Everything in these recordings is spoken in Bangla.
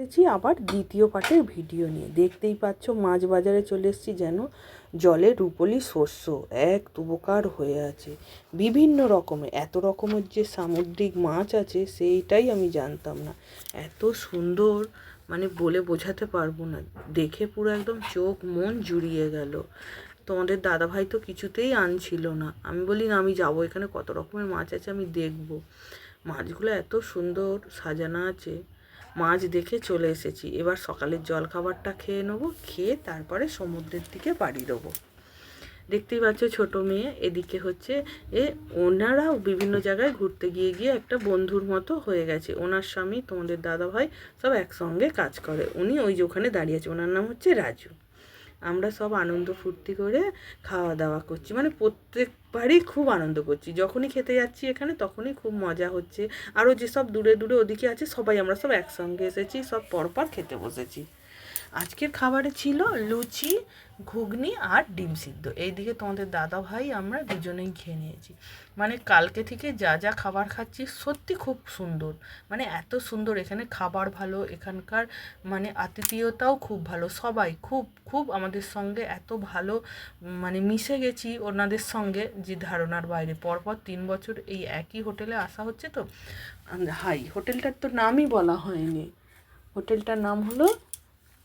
এসেছি আবার দ্বিতীয় পার্টের ভিডিও নিয়ে। দেখতেই পাচ্ছ মাছ বাজারে চলে এসেছি, যেন জলে রুপোলি শস্য এক তুবকার হয়ে আছে। বিভিন্ন রকমের, এত রকমের যে সামুদ্রিক মাছ আছে সেইটাই আমি জানতাম না। এত সুন্দর, মানে বলে বোঝাতে পারবো না। দেখে পুরো একদম চোখ মন জুড়িয়ে গেল। তোমাদের দাদাভাই তো কিছুতেই আনছিল না। আমি বলি না, আমি যাবো, এখানে কত রকমের মাছ আছে আমি দেখব। মাছগুলো এত সুন্দর সাজানো আছে। মাছ দেখে চলে এসেছি। এবার সকালের জলখাবারটা খেয়ে নেবো, খেয়ে তারপরে সমুদ্রের দিকে বাড়ি দেবো। দেখতেই পাচ্ছ ছোট মেয়ে, এদিকে হচ্ছে ওনারাও বিভিন্ন জায়গায় ঘুরতে গিয়ে গিয়ে একটা বন্ধুর মতো হয়ে গেছে। ওনার স্বামী, তোমাদের দাদাভাই সব একসঙ্গে কাজ করে। উনি ওই যে ওখানে দাঁড়িয়ে আছে, ওনার নাম হচ্ছে রাজু। আমরা সব আনন্দ ফুর্তি করে খাওয়া দাওয়া করছি, মানে প্রত্যেকবারই খুব আনন্দ করছি। যখনই খেতে যাচ্ছি এখানে তখনই খুব মজা হচ্ছে। আরও যেসব দূরে দূরে ওদিকে আছে সবাই আমরা সব একসঙ্গে এসেছি, সব পরপর খেতে বসেছি। আজকের খাবারে ছিল লুচি, ঘুগনি আর ডিম সিদ্ধ। এইদিকে তোমাদের দাদা ভাই আমরা দুজনেই খেয়ে নিয়েছি। মানে কালকে থেকে যা যা খাবার খাচ্ছি সত্যি খুব সুন্দর, মানে এত সুন্দর। এখানে খাবার ভালো, এখানকার মানে আতিথেয়তাও খুব ভালো। সবাই খুব খুব আমাদের সঙ্গে এত ভালো, মানে মিশে গেছি ওনাদের সঙ্গে যে ধারণার বাইরে। পরপর 3 বছর এই একই হোটেলে আসা হচ্ছে। তো হাই, হোটেলটার তো নামই বলা হয়নি। হোটেলটার নাম হলো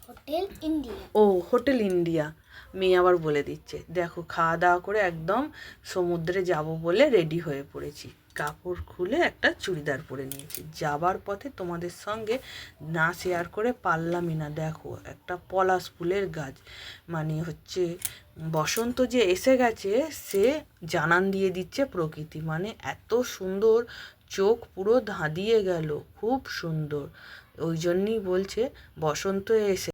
হোটেল ইন্ডিয়া। ও, হোটেল ইন্ডিয়া। মেয়ে আবার বলে দিচ্ছে। দেখো, খাওয়া দাওয়া করে একদম সমুদ্রে যাব বলে রেডি হয়ে পড়েছি। কাপড় খুলে একটা চুড়িদার পরে নিয়েছি। যাবার পথে তোমাদের সঙ্গে না শেয়ার করে পারলামই না। দেখো, একটা পলাশ ফুলের গাছ, মানে হচ্ছে বসন্ত যে এসে গেছে সে জানান দিয়ে দিচ্ছে প্রকৃতি। মানে এত সুন্দর, চোখ পুরো ধাঁধিয়ে গেল, খুব সুন্দর। ওই জন্যই বলছে বসন্ত এসে